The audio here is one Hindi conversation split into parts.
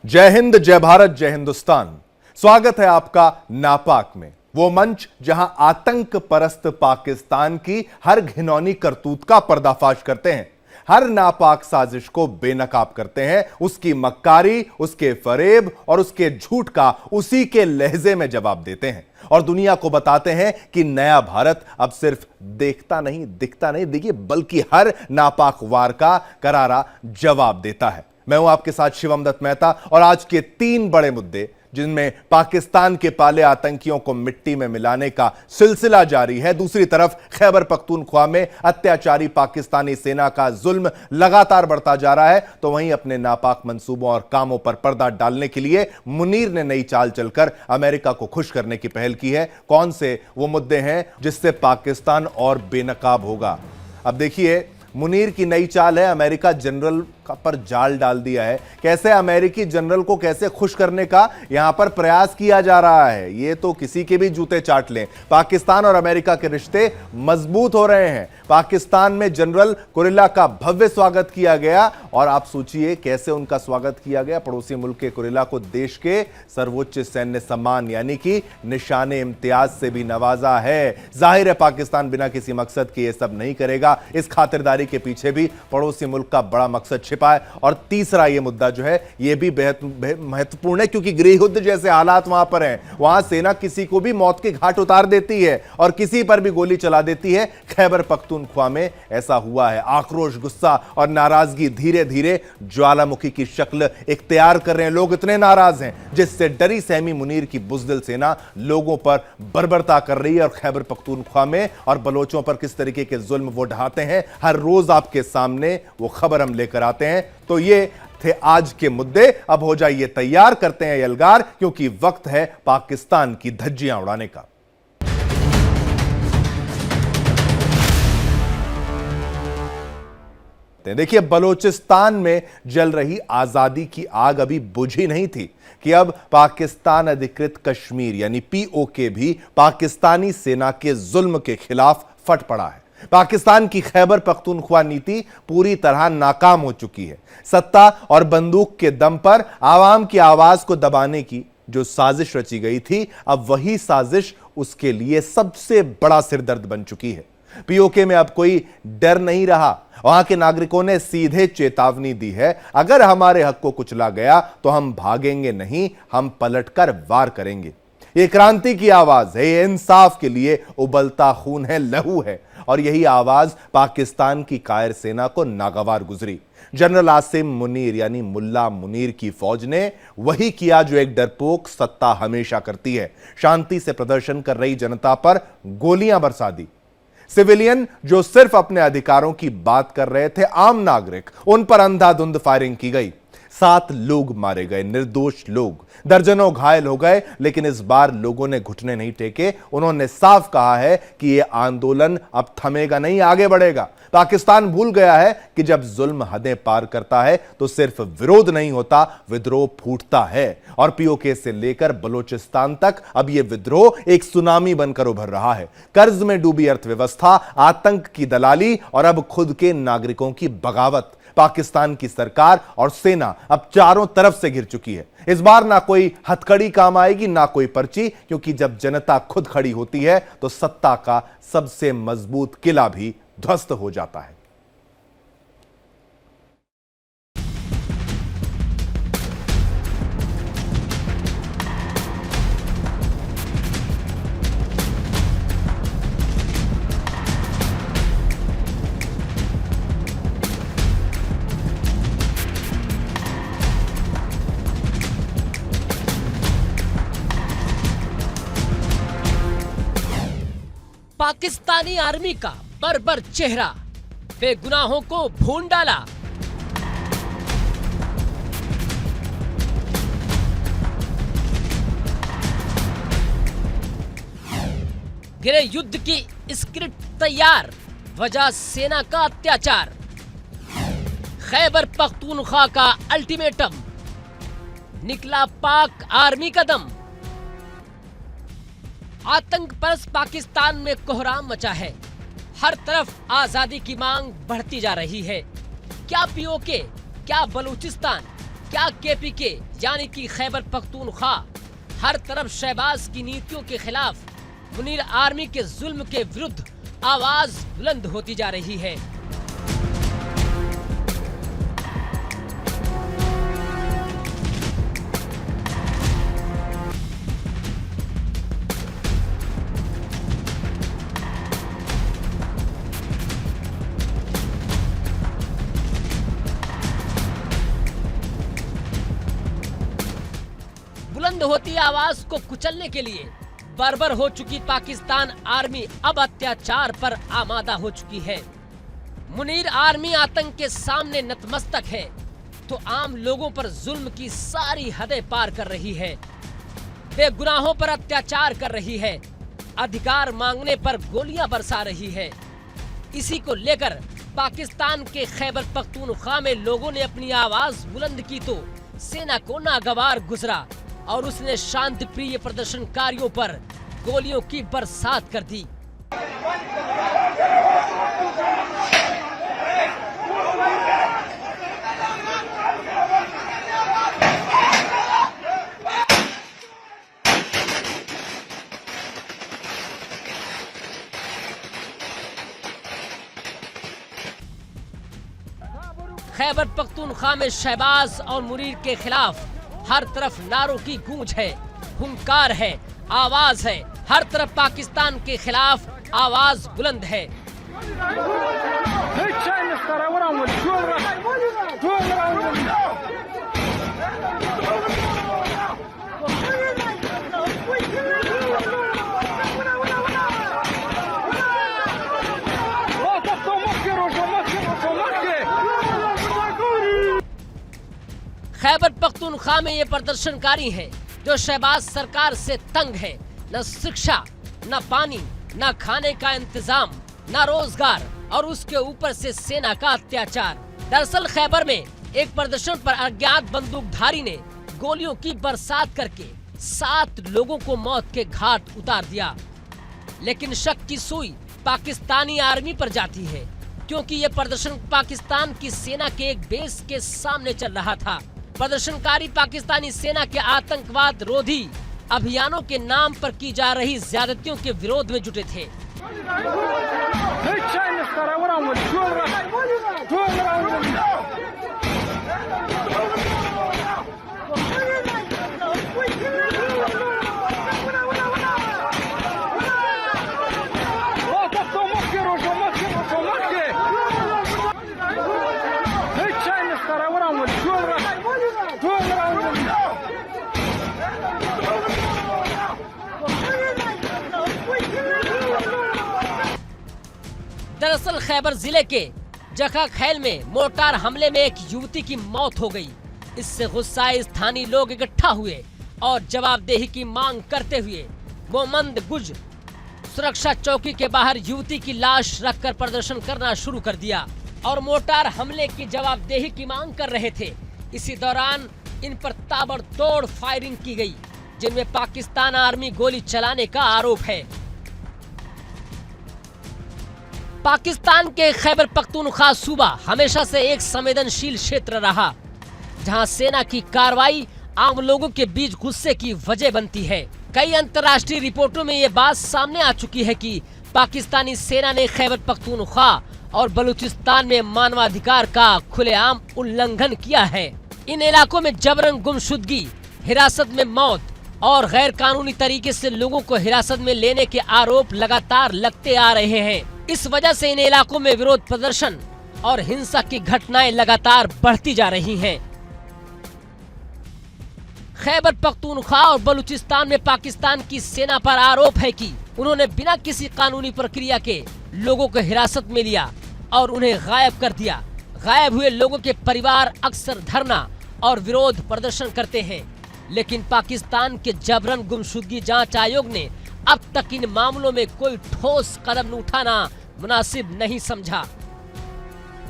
जय हिंद, जय भारत, जय हिंदुस्तान। स्वागत है आपका नापाक में, वो मंच जहां आतंक परस्त पाकिस्तान की हर घिनौनी करतूत का पर्दाफाश करते हैं, हर नापाक साजिश को बेनकाब करते हैं, उसकी मक्कारी, उसके फरेब और उसके झूठ का उसी के लहजे में जवाब देते हैं और दुनिया को बताते हैं कि नया भारत अब सिर्फ देखता नहीं, दिखता नहीं, देखिए, बल्कि हर नापाक वार का करारा जवाब देता है। मैं हूं आपके साथ शिवम दत्त मेहता और आज के 3 बड़े मुद्दे, जिनमें पाकिस्तान के पाले आतंकियों को मिट्टी में मिलाने का सिलसिला जारी है, दूसरी तरफ खैबर पख्तूनख्वा में अत्याचारी पाकिस्तानी सेना का जुल्म लगातार बढ़ता जा रहा है, तो वहीं अपने नापाक मंसूबों और कामों पर पर्दा डालने के लिए मुनीर ने नई चाल चलकर अमेरिका को खुश करने की पहल की है। कौन से वो मुद्दे हैं जिससे पाकिस्तान और बेनकाब होगा? अब देखिए, मुनीर की नई चाल है, अमेरिका जनरल पर जाल डाल दिया है। कैसे अमेरिकी जनरल को कैसे खुश करने का यहां पर प्रयास किया जा रहा है, ये तो किसी के भी जूते चाट लें। पाकिस्तान और अमेरिका के रिश्ते मजबूत हो रहे हैं। पाकिस्तान में जनरल कुरिल्ला का भव्य स्वागत किया गया और आप सोचिए कैसे उनका स्वागत किया गया। पड़ोसी मुल्क के कुरिल्ला को देश के सर्वोच्च सैन्य सम्मान यानी कि निशाने इम्तियाज से भी नवाजा है। जाहिर है पाकिस्तान बिना किसी मकसद के ये सब नहीं करेगा, इस खातिरदारी के पीछे भी पड़ोसी मुल्क का बड़ा मकसद छिपा है। और तीसरा ये मुद्दा जो है ये भी बेहद महत्वपूर्ण है, क्योंकि गृह युद्ध जैसे हालात वहां पर हैं, वहां सेना किसी को भी मौत के घाट उतार देती है और किसी पर भी गोली चला देती है। खैबर पख्तूनख्वा में ऐसा हुआ है। आक्रोश, गुस्सा और नाराजगी धीरे धीरे ज्वालामुखी की शक्ल इख्तियार कर रहे हैं। लोग इतने नाराज हैं जिससे डरी सहमी मुनीर की बुज़दिल सेना लोगों पर बर्बरता कर रही है और खैबर पख्तूनख्वा में और बलोचों पर किस तरीके के जुल्म वो ढाते हैं, हर रोज आपके सामने वो खबर हम लेकर आते हैं। तो ये थे आज के मुद्दे। अब हो जाइए तैयार, करते हैं यलगार, क्योंकि वक्त है पाकिस्तान की धज्जियां उड़ाने का। देखिए, बलोचिस्तान में जल रही आजादी की आग अभी बुझी नहीं थी कि अब पाकिस्तान अधिकृत कश्मीर यानी पीओके भी पाकिस्तानी सेना के जुल्म के खिलाफ फट पड़ा है। पाकिस्तान की खैबर पख्तूनख्वा नीति पूरी तरह नाकाम हो चुकी है। सत्ता और बंदूक के दम पर आवाम की आवाज को दबाने की जो साजिश रची गई थी, अब वही साजिश उसके लिए सबसे बड़ा सिरदर्द बन चुकी है। पीओके में अब कोई डर नहीं रहा। वहां के नागरिकों ने सीधे चेतावनी दी है, अगर हमारे हक को कुचला गया तो हम भागेंगे नहीं, हम पलटकर वार करेंगे। ये क्रांति की आवाज है, ये इंसाफ के लिए उबलता खून है, लहू है, और यही आवाज पाकिस्तान की कायर सेना को नागवार गुजरी। जनरल आसिम मुनीर यानी मुल्ला मुनीर की फौज ने वही किया जो एक डरपोक सत्ता हमेशा करती है। शांति से प्रदर्शन कर रही जनता पर गोलियां बरसा दी। सिविलियन जो सिर्फ अपने अधिकारों की बात कर रहे थे, आम नागरिक, उन पर अंधाधुंध फायरिंग की गई। 7 लोग मारे गए, निर्दोष लोग, दर्जनों घायल हो गए। लेकिन इस बार लोगों ने घुटने नहीं टेके। उन्होंने साफ कहा है कि यह आंदोलन अब थमेगा नहीं, आगे बढ़ेगा। पाकिस्तान भूल गया है कि जब जुल्म हदें पार करता है तो सिर्फ विरोध नहीं होता, विद्रोह फूटता है। और पीओके से लेकर बलोचिस्तान तक अब यह विद्रोह एक सुनामी बनकर उभर रहा है। कर्ज में डूबी अर्थव्यवस्था, आतंक की दलाली और अब खुद के नागरिकों की बगावत। पाकिस्तान की सरकार और सेना अब चारों तरफ से घिर चुकी है। इस बार ना कोई हथकड़ी काम आएगी, ना कोई पर्ची, क्योंकि जब जनता खुद खड़ी होती है तो सत्ता का सबसे मजबूत किला भी ध्वस्त हो जाता है। पाकिस्तानी आर्मी का बर्बर चेहरा बेगुनाहों को भून डाला। गृह युद्ध की स्क्रिप्ट तैयार, वजह सेना का अत्याचार। खैबर पख्तूनख्वा का अल्टीमेटम, निकला पाक आर्मी का दम। आतंक परस्त पाकिस्तान में कोहराम मचा है। हर तरफ आजादी की मांग बढ़ती जा रही है। क्या पीओके, क्या बलूचिस्तान, क्या केपीके यानी कि खैबर पख्तूनख्वा हर तरफ शहबाज की नीतियों के खिलाफ मुनीर आर्मी के जुल्म के विरुद्ध आवाज बुलंद होती जा रही है? बुलंद होती आवाज को कुचलने के लिए बर्बर हो चुकी पाकिस्तान आर्मी अब अत्याचार पर आमादा हो चुकी है। मुनीर आर्मी आतंक के सामने नतमस्तक है तो आम लोगों पर जुल्म की सारी हदें पार कर रही है, बेगुनाहों पर अत्याचार कर रही है, अधिकार मांगने पर गोलियां बरसा रही है। इसी को लेकर पाकिस्तान के खैबर पख्तूनख्वा में लोगों ने अपनी आवाज बुलंद की तो सेना को नागवार गुजरा और उसने शांति प्रिय प्रदर्शनकारियों पर गोलियों की बरसात कर दी। खैबर पख्तूनख्वा में शहबाज और मुनीर के खिलाफ हर तरफ नारों की गूंज है, हुंकार है, आवाज है। हर तरफ पाकिस्तान के खिलाफ आवाज बुलंद है। खैबर पख्तूनख्वा में ये प्रदर्शनकारी हैं जो शहबाज सरकार से तंग है। न शिक्षा, न पानी, न खाने का इंतजाम, न रोजगार और उसके ऊपर से सेना का अत्याचार। दरअसल खैबर में एक प्रदर्शन पर अज्ञात बंदूकधारी ने गोलियों की बरसात करके 7 लोगों को मौत के घाट उतार दिया। लेकिन शक की सुई पाकिस्तानी आर्मी पर जाती है क्योंकि ये प्रदर्शन पाकिस्तान की सेना के एक बेस के सामने चल रहा था। प्रदर्शनकारी पाकिस्तानी सेना के आतंकवाद रोधी अभियानों के नाम पर की जा रही ज्यादतियों के विरोध में जुटे थे। दरअसल खैबर जिले के जखा खैल में मोर्टार हमले में एक युवती की मौत हो गई। इससे गुस्साए स्थानीय लोग इकट्ठा हुए और जवाबदेही की मांग करते हुए मोमंद गुज सुरक्षा चौकी के बाहर युवती की लाश रखकर प्रदर्शन करना शुरू कर दिया और मोर्टार हमले की जवाबदेही की मांग कर रहे थे। इसी दौरान इन पर ताबड़तोड़ फायरिंग की गई, जिनमें पाकिस्तान आर्मी गोली चलाने का आरोप है। पाकिस्तान के खैबर पख्तूनख्वा सूबा हमेशा से एक संवेदनशील क्षेत्र रहा, जहां सेना की कार्रवाई आम लोगों के बीच गुस्से की वजह बनती है। कई अंतर्राष्ट्रीय रिपोर्टों में ये बात सामने आ चुकी है कि पाकिस्तानी सेना ने खैबर पख्तूनख्वा और बलूचिस्तान में मानवाधिकार का खुलेआम उल्लंघन किया है। इन इलाकों में जबरन गुमशुदगी, हिरासत में मौत और गैर कानूनी तरीके से लोगों को हिरासत में लेने के आरोप लगातार लगते आ रहे हैं। इस वजह से इन इलाकों में विरोध प्रदर्शन और हिंसा की घटनाएं लगातार बढ़ती जा रही हैं। खैबर पख्तूनख्वा और बलूचिस्तान में पाकिस्तान की सेना पर आरोप है कि उन्होंने बिना किसी कानूनी प्रक्रिया के लोगों को हिरासत में लिया और उन्हें गायब कर दिया। गायब हुए लोगों के परिवार अक्सर धरना और विरोध प्रदर्शन करते हैं, लेकिन पाकिस्तान के जबरन गुमशुदगी जांच आयोग ने अब तक इन मामलों में कोई ठोस कदम उठाना मुनासिब नहीं समझा।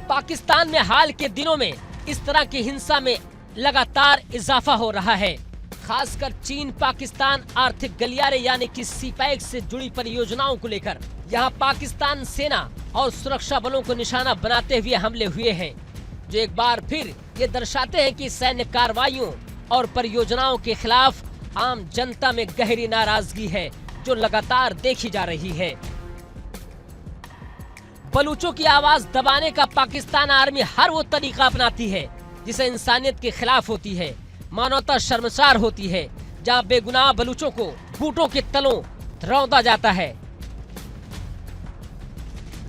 पाकिस्तान में हाल के दिनों में इस तरह की हिंसा में लगातार इजाफा हो रहा है। खासकर चीन पाकिस्तान आर्थिक गलियारे यानी कि सीपैक से जुड़ी परियोजनाओं को लेकर यहाँ पाकिस्तान सेना और सुरक्षा बलों को निशाना बनाते हुए हमले हुए हैं। जो एक बार फिर ये दर्शाते हैं कि सैन्य कार्रवाइयों और परियोजनाओं के खिलाफ आम जनता में गहरी नाराजगी है जो लगातार देखी जा रही है। बलूचों की आवाज दबाने का पाकिस्तान आर्मी हर वो तरीका अपनाती है जिसे इंसानियत के खिलाफ होती है, मानवता शर्मसार होती है, जहां बेगुनाह बलूचों को बूटों के तलों रौंदा जाता है।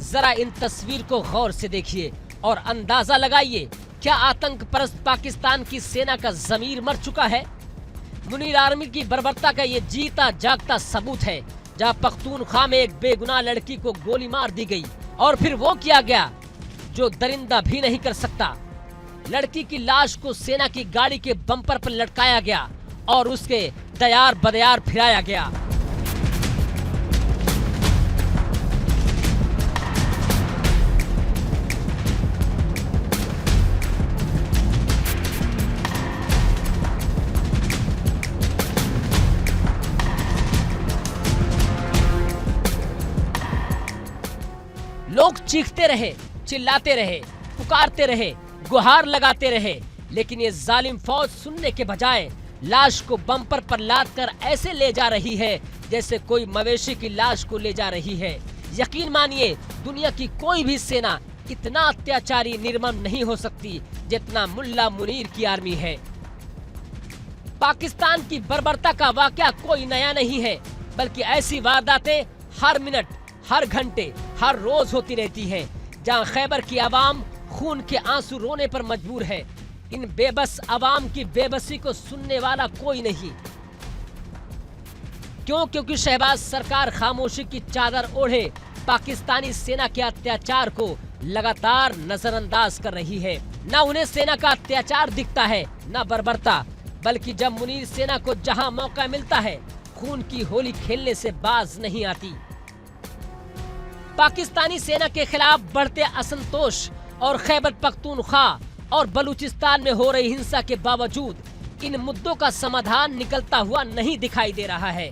जरा इन तस्वीर को गौर से देखिए और अंदाजा लगाइए, क्या आतंक परस्त पाकिस्तान की सेना का जमीर मर चुका है? मुनीर आर्मी की बर्बरता का ये जीता जागता सबूत है, जहां पख्तूनख्वा में एक बेगुनाह लड़की को गोली मार दी गई और फिर वो किया गया जो दरिंदा भी नहीं कर सकता। लड़की की लाश को सेना की गाड़ी के बम्पर पर लटकाया गया और उसके दयार बदयार फिराया गया। लोग चीखते रहे, चिल्लाते रहे, पुकारते रहे, गुहार लगाते रहे, लेकिन ये जालिम फौज सुनने के बजाय लाश को बम्पर पर लाद कर ऐसे ले जा रही है जैसे कोई मवेशी की लाश को ले जा रही है। यकीन मानिए, दुनिया की कोई भी सेना इतना अत्याचारी निर्मम नहीं हो सकती जितना मुल्ला मुनीर की आर्मी है। पाकिस्तान की बर्बरता का वाकया कोई नया नहीं है, बल्कि ऐसी वारदातें हर मिनट, हर घंटे, हर रोज होती रहती हैं, जहां खैबर की आवाम खून के आंसू रोने पर मजबूर है। इन बेबस आवाम की बेबसी को सुनने वाला कोई नहीं। क्यों? क्योंकि शहबाज सरकार खामोशी की चादर ओढ़े पाकिस्तानी सेना के अत्याचार को लगातार नजरअंदाज कर रही है। न उन्हें सेना का अत्याचार दिखता है, न बर्बरता, बल्कि जब मुनीर सेना को जहां मौका मिलता है खून की होली खेलने से बाज नहीं आती। पाकिस्तानी सेना के खिलाफ बढ़ते असंतोष और खैबर पख्तूनख्वा और बलूचिस्तान में हो रही हिंसा के बावजूद इन मुद्दों का समाधान निकलता हुआ नहीं दिखाई दे रहा है।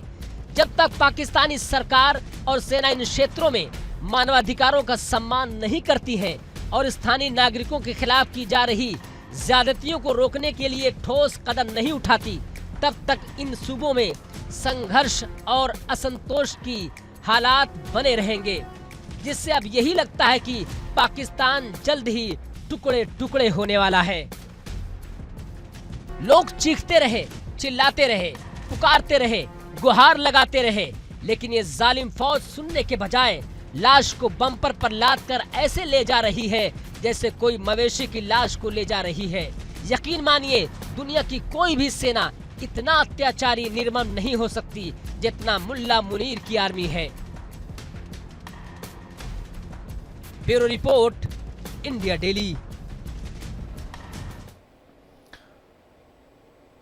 जब तक पाकिस्तानी सरकार और सेना इन क्षेत्रों में मानवाधिकारों का सम्मान नहीं करती है और स्थानीय नागरिकों के खिलाफ की जा रही ज्यादतियों को रोकने के लिए ठोस कदम नहीं उठाती, तब तक इन सूबों में संघर्ष और असंतोष की हालात बने रहेंगे, जिससे अब यही लगता है कि पाकिस्तान जल्द ही टुकड़े टुकड़े होने वाला है। लोग चीखते रहे, चिल्लाते रहे, पुकारते रहे, गुहार लगाते रहे, लेकिन ये जालिम फौज सुनने के बजाय लाश को बम्पर पर लाद कर ऐसे ले जा रही है जैसे कोई मवेशी की लाश को ले जा रही है। यकीन मानिए, दुनिया की कोई भी सेना इतना अत्याचारी निर्मम नहीं हो सकती जितना मुल्ला मुनीर की आर्मी है। Bureau report, India daily.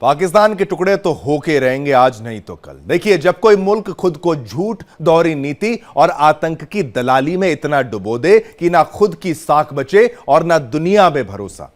Pakistan के टुकड़े तो होके रहेंगे, आज नहीं तो कल। देखिए, जब कोई मुल्क खुद को झूठ, दोहरी नीति और आतंक की दलाली में इतना डुबो दे कि ना खुद की साख बचे और ना दुनिया में भरोसा,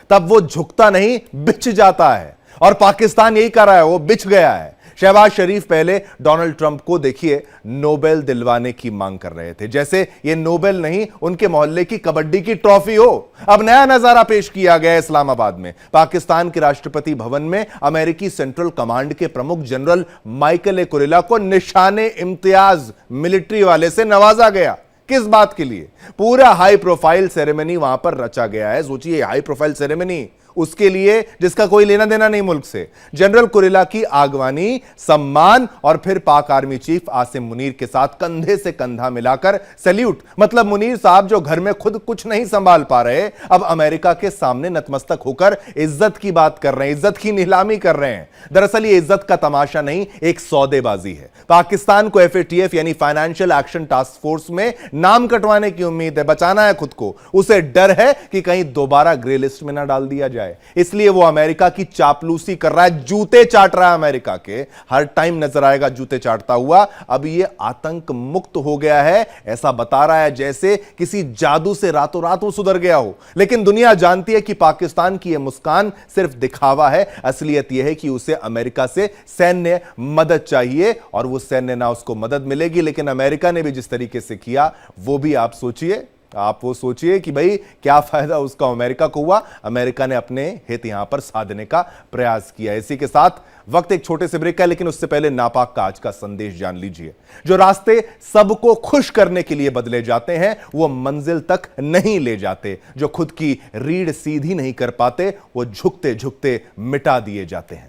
तब वो झुकता नहीं, बिछ जाता है। और पाकिस्तान यही कर रहा है, वो बिछ गया है। शहबाज शरीफ पहले डोनाल्ड ट्रंप को देखिए नोबेल दिलवाने की मांग कर रहे थे, जैसे ये नोबेल नहीं उनके मोहल्ले की कबड्डी की ट्रॉफी हो। अब नया नजारा पेश किया गया इस्लामाबाद में। पाकिस्तान के राष्ट्रपति भवन में अमेरिकी सेंट्रल कमांड के प्रमुख जनरल माइकल ए कुरेला को निशाने इम्तियाज मिलिट्री वाले से नवाजा गया। किस बात के लिए? पूरा हाई प्रोफाइल सेरेमनी वहां पर रचा गया है। सोचिए, हाई प्रोफाइल सेरेमनी उसके लिए जिसका कोई लेना देना नहीं मुल्क से। जनरल कुरेला की आगवानी, सम्मान और फिर पाक आर्मी चीफ आसिम मुनीर के साथ कंधे से कंधा मिलाकर सैल्यूट। मतलब मुनीर साहब जो घर में खुद कुछ नहीं संभाल पा रहे, अब अमेरिका के सामने नतमस्तक होकर इज्जत की बात कर रहे हैं, इज्जत की नीलामी कर रहे हैं। दरअसल ये इज्जत का तमाशा नहीं, एक सौदेबाजी है। पाकिस्तान को FATF यानी फाइनेंशियल एक्शन टास्क फोर्स में नाम कटवाने की उम्मीद है, बचाना है खुद को। उसे डर है कि कहीं दोबारा ग्रे लिस्ट में ना डाल दिया जाए, इसलिए वो अमेरिका की चापलूसी कर रहा है, जूते चाट रहा है अमेरिका के। हर टाइम नजर आएगा जूते चाटता हुआ। अब ये आतंक मुक्त हो गया है ऐसा बता रहा है, जैसे किसी जादू से रातों रात वो सुधर गया हो। लेकिन दुनिया जानती है कि पाकिस्तान की यह मुस्कान सिर्फ दिखावा है। असलियत यह है कि उसे अमेरिका से सैन्य मदद चाहिए और वो सैन्य ना उसको मदद मिलेगी। लेकिन अमेरिका ने भी जिस तरीके से किया वो भी आप सोचिए आप वो सोचिए कि भाई क्या फायदा उसका अमेरिका को हुआ। अमेरिका ने अपने हित यहां पर साधने का प्रयास किया। इसी के साथ वक्त एक छोटे से ब्रेक का, लेकिन उससे पहले नापाक का आज का संदेश जान लीजिए। जो रास्ते सबको खुश करने के लिए बदले जाते हैं वो मंजिल तक नहीं ले जाते। जो खुद की रीढ़ सीधी नहीं कर पाते वो झुकते झुकते मिटा दिए जाते हैं।